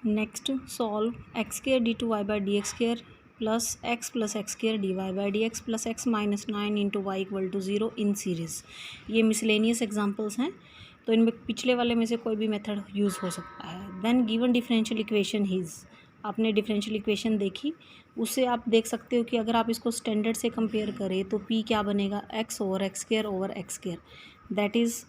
Next solve x square d two y by D x square plus x square d Y by D x plus x minus 9 into y equal to 0 in series. ये miscellaneous examples हैं, तो इनमें पिछले वाले में से कोई भी मेथड यूज़ हो सकता है। Then given differential equation is, आपने डिफरेंशियल इक्वेशन देखी, उससे आप देख सकते हो कि अगर आप इसको स्टैंडर्ड से कंपेयर करें तो पी क्या बनेगा, x over x square that is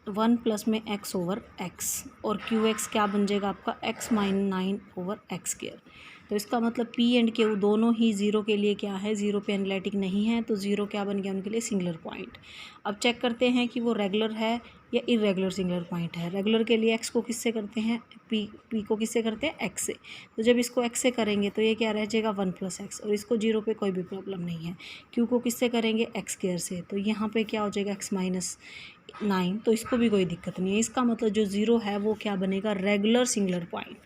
1 plus में एक्स ओवर एक्स, और क्यू एक्स क्या बन जाएगा आपका x minus 9 over x square. तो इसका मतलब पी एंड क्यू दोनों ही ज़ीरो के लिए क्या है, ज़ीरो पे एनालिटिक नहीं है, तो ज़ीरो क्या बन गया उनके लिए, सिंगुलर पॉइंट। अब चेक करते हैं कि वो रेगुलर है या इरेगुलर सिंगुलर पॉइंट है। रेगुलर के लिए एक्स को किससे करते हैं, पी को किससे करते हैं, एक्स से। तो जब इसको एक्स से करेंगे तो ये क्या रह जाएगा 1 प्लस एक्स, और इसको जीरो पे कोई भी प्रॉब्लम नहीं है। क्यू को किससे करेंगे, एक्स स्क्वायर से, तो यहाँ पे क्या हो जाएगा एक्स माइनस 9, तो इसको भी कोई दिक्कत नहीं है। इसका मतलब जो ज़ीरो है वो क्या बनेगा, regular singular point.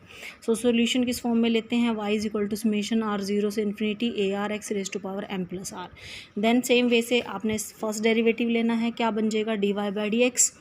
So solution किस फॉर्म में लेते हैं, y is equal to summation r 0 से infinity a r x raise to power m plus r. Then same way से आपने फर्स्ट डेरिवेटिव लेना है, क्या बन जाएगा d Y by D x,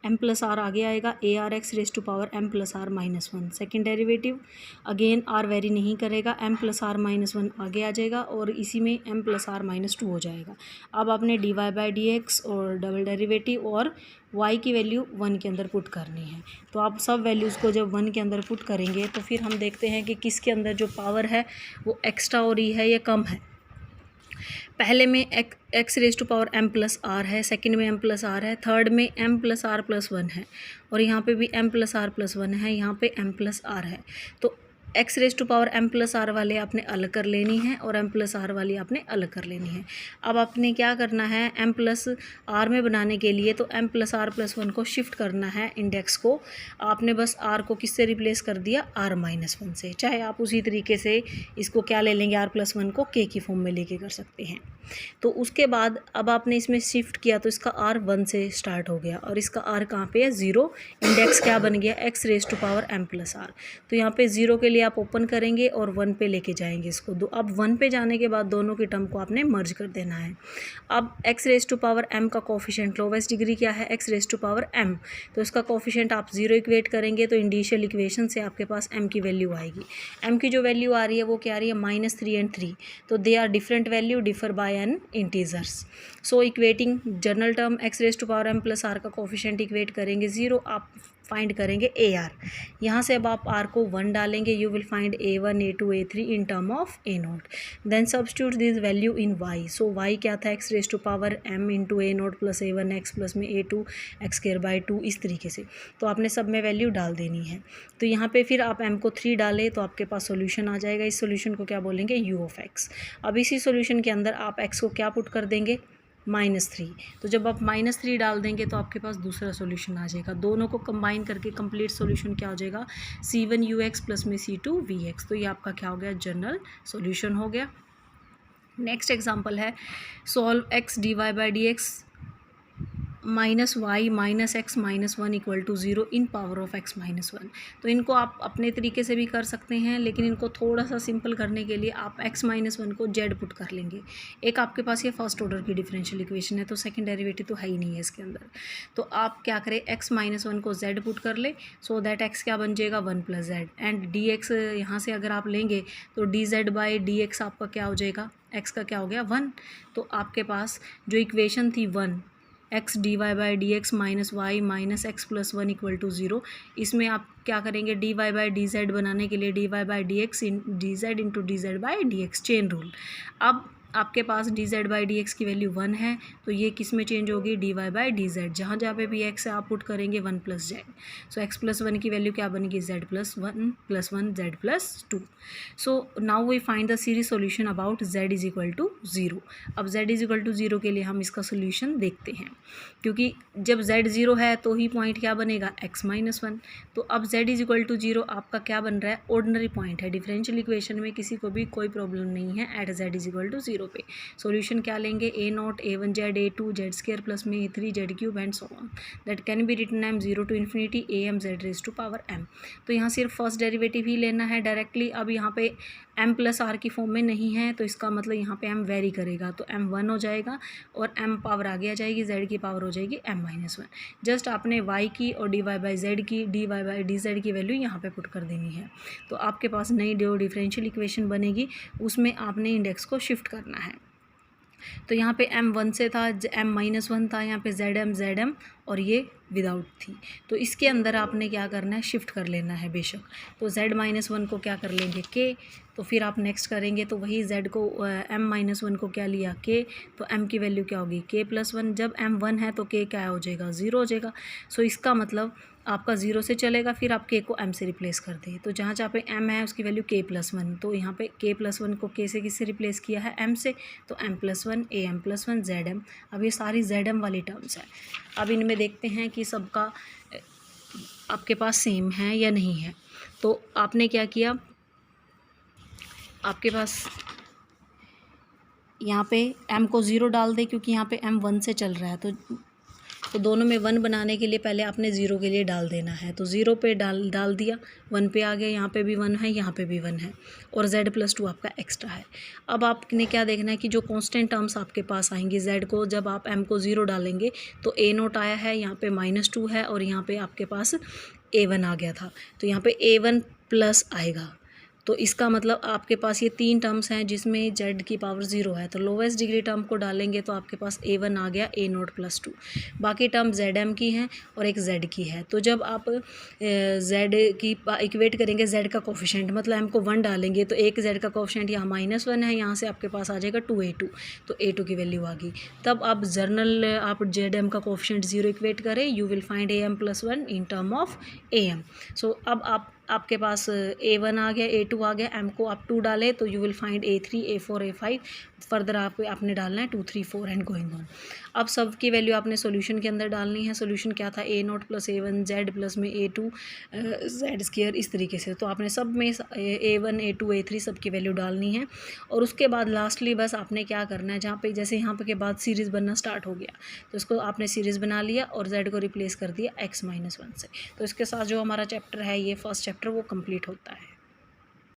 m plus r आगे आएगा, a r x raise to power m plus r minus 1। Second derivative again r very नहीं करेगा, एम प्लस आर माइनस 1 आगे आ जाएगा, और इसी में एम प्लस आर माइनस 2 हो जाएगा। अब आपने d Y by D x और डबल डेरिवेटिव और y की वैल्यू 1 के अंदर पुट करनी है। तो आप सब वैल्यूज़ को जब 1 के अंदर पुट करेंगे तो फिर हम देखते हैं कि किसके अंदर जो पावर है वो एक्स्ट्रा हो रही है या कम है। पहले में x raise to power m plus r है, सेकंड में m प्लस आर है, थर्ड में m प्लस आर प्लस 1 है, और यहाँ पे भी m प्लस आर प्लस 1 है, यहाँ पे m प्लस आर है। तो x raise to power m plus r वाले आपने अलग कर लेनी है और m प्लस आर वाली आपने अलग कर लेनी है। अब आपने क्या करना है, m प्लस आर में बनाने के लिए तो m प्लस आर प्लस 1 को शिफ्ट करना है, इंडेक्स को। आपने बस r को किससे रिप्लेस कर दिया, r माइनस 1 से। चाहे आप उसी तरीके से इसको क्या ले लेंगे, r प्लस 1 को k की फॉर्म में लेके कर सकते हैं। तो उसके बाद अब आपने इसमें शिफ्ट किया तो इसका r 1 से स्टार्ट हो गया, और इसका r कहाँ पे है, 0। इंडेक्स क्या बन गया, x raise to power m plus r. तो यहाँ पे 0 के लिए आप ओपन करेंगे और 1 पे लेके जाएंगे इसको। अब 1 पे जाने के बाद दोनों की टर्म को आपने मर्ज कर देना है। अब x raise to power m का कोफिशिएंट लोवेस्ट डिग्री क्या है, x raise to power m, तो इसका कोफिशिएंट आप 0 इक्वेट करेंगे तो इंडिशियल इक्वेशन से आपके पास m की वैल्यू आएगी। m की जो वैल्यू आ रही है वो क्या आ रही है, -3 एंड 3, तो they are different value, differ by an integers. So equating general term x raise to power m plus r का कोफिशिएंट इक्वेट करेंगे 0, आप फाइंड करेंगे ए आर। यहाँ से अब आप आर को 1 डालेंगे, you will find A1 A2 A3 in term of A0। Then substitute this value in y। So y क्या था, x raise to power m into A0 plus A1 x plus में A2 x square by 2, इस तरीके से। तो आपने सब में वैल्यू डाल देनी है। तो यहाँ पे फिर आप m को 3 डालें तो आपके पास सोल्यूशन आ जाएगा। इस सोल्यूशन को क्या बोलेंगे, u ऑफ x। अब इसी सोल्यूशन के अंदर आप x को क्या पुट कर देंगे, -3। तो जब आप -3 डाल देंगे तो आपके पास दूसरा सोल्यूशन आ जाएगा। दोनों को कंबाइन करके कंप्लीट सोल्यूशन क्या हो जाएगा, C1ux प्लस में C2vx। तो ये आपका क्या हो गया, जनरल सोल्यूशन हो गया। नेक्स्ट एग्जांपल है solve x dy by D x minus Y minus x minus 1 equal to 0 in power of x minus 1। तो इनको आप अपने तरीके से भी कर सकते हैं, लेकिन इनको थोड़ा सा सिंपल करने के लिए आप x माइनस 1 को z पुट कर लेंगे। एक आपके पास ये फर्स्ट ऑर्डर की डिफरेंशियल इक्वेशन है, तो सेकंड डेरिवेटिव तो है ही नहीं है इसके अंदर। तो आप क्या करें, x माइनस 1 को z पुट कर ले, सो दैट x क्या बन जाएगा 1 plus Z, and D x यहाँ से अगर आप लेंगे तो D Z by D x आपका क्या हो जाएगा, x का क्या हो गया 1। तो आपके पास जो इक्वेशन थी 1 X D Y by D x minus Y minus X plus 1 equal to 0, इसमें आप क्या करेंगे, D Y by D Z बनाने के लिए D Y by D X in D Z into D Z by D X, chain rule. अब आपके पास D Z by D X की वैल्यू 1 है, तो ये किस में चेंज होगी, D Y by D Z. जहाँ जहाँ पे भी एक्स है आप पुट करेंगे 1 plus z. So x plus 1 की वैल्यू क्या बनेगी, z plus 1 z plus 2। So now we find the series solution about z is equal to 0। अब जेड इज इक्वल टू 0 के लिए हम इसका सोल्यूशन देखते हैं, क्योंकि जब जेड 0 है तो ही पॉइंट क्या बनेगा, एक्स माइनस 1। तो अब जेड इज इक्वल टू 0 आपका क्या बन रहा है, ऑर्डिनरी पॉइंट है। डिफरेंशियल इक्वेशन में किसी को भी कोई प्रॉब्लम नहीं है at z is equal to 0 पे। सॉल्यूशन क्या लेंगे, A0 A1 Z A2 Z square plus में A3 z cube and so on, that can be written m 0 to infinity AM z raise to power m। तो यहाँ सिर्फ first derivative ही लेना है directly. अब यहाँ पे m प्लस आर की फॉर्म में नहीं है, तो इसका मतलब यहाँ पे m वेरी करेगा, तो m 1 हो जाएगा और m पावर आगे आ जाएगी, z की पावर हो जाएगी m माइनस 1। जस्ट आपने y की और dy बाई z की, dy बाई dz की वैल्यू यहाँ पे पुट कर देनी है। तो आपके पास नई जो डिफरेंशियल इक्वेशन बनेगी उसमें आपने इंडेक्स को शिफ्ट करना है। तो यहाँ पे m 1 से था, m माइनस 1 था, यहाँ पे zm और ये विदाउट थी। तो इसके अंदर आपने क्या करना है, शिफ्ट कर लेना है बेशक। तो z माइनस 1 को क्या कर लेंगे k, तो फिर आप नेक्स्ट करेंगे तो वही z को m माइनस 1 को क्या लिया k, तो m की वैल्यू क्या होगी k प्लस 1। जब m 1 है तो k क्या हो जाएगा 0 हो जाएगा। सो इसका मतलब आपका 0 से चलेगा, फिर आप k को m से रिप्लेस कर दें। तो जहाँ जहाँ पे m है उसकी वैल्यू k प्लस 1, तो यहाँ पे k प्लस 1 को k से किससे रिप्लेस किया है m से, तो m plus 1 am plus 1 zm। अब ये सारी zm वाली टर्म्स है। अब इनमें देखते हैं कि सबका आपके पास सेम है या नहीं है। तो आपने क्या किया, आपके पास यहाँ पे m को 0 डाल दे, क्योंकि यहाँ पे m 1 से चल रहा है। तो दोनों में 1 बनाने के लिए पहले आपने 0 के लिए डाल देना है। तो 0 पे डाल दिया, 1 पे आ गया, यहाँ पे भी 1 है, यहाँ पे भी 1 है और z प्लस 2 आपका एक्स्ट्रा है। अब आपने क्या देखना है कि जो कांस्टेंट टर्म्स आपके पास आएंगी z को, जब आप m को 0 डालेंगे तो a0 आया है, यहाँ पे -2 है और यहाँ पे आपके पास a1 आ गया था, तो यहाँ पे a1 प्लस आएगा। तो इसका मतलब आपके पास ये 3 टर्म्स हैं जिसमें z की पावर 0 है। तो लोवेस्ट डिग्री टर्म को डालेंगे तो आपके पास a1 आ गया, a0 प्लस 2। बाकी टर्म zm की हैं और एक z की है। तो जब आप z की इक्वेट करेंगे, z का कोफिशिएंट मतलब m को 1 डालेंगे तो एक z का कोफिशिएंट यहाँ -1 है, यहाँ से आपके पास आ जाएगा 2a2, तो a2 की वैल्यू आ गई। तब आप जर्नल आप zm का कोफिशिएंट 0 इक्वेट करें, you will find am plus 1 in term of am। सो अब आपके पास a1 आ गया, a2 आ गया, m को आप 2 डाले तो you will find a3 a4 a5। Further आपने डालना है 2 3 4 एंड गोइंग ऑन। अब सब की वैल्यू आपने सॉल्यूशन के अंदर डालनी है। सॉल्यूशन क्या था, a0 plus a1 z plus में a2 z स्क्वायर, इस तरीके से। तो आपने सब में a1 a2 a3 सब की वैल्यू डालनी है। और उसके बाद लास्टली बस आपने क्या करना है, जहाँ पे जैसे यहाँ पे के बाद सीरीज़ बनना स्टार्ट हो गया तो इसको आपने सीरीज़ बना लिया और z को रिप्लेस कर दिया x-1 से। तो इसके साथ जो हमारा चैप्टर है, ये फर्स्ट चैप्टर वो कंप्लीट होता है।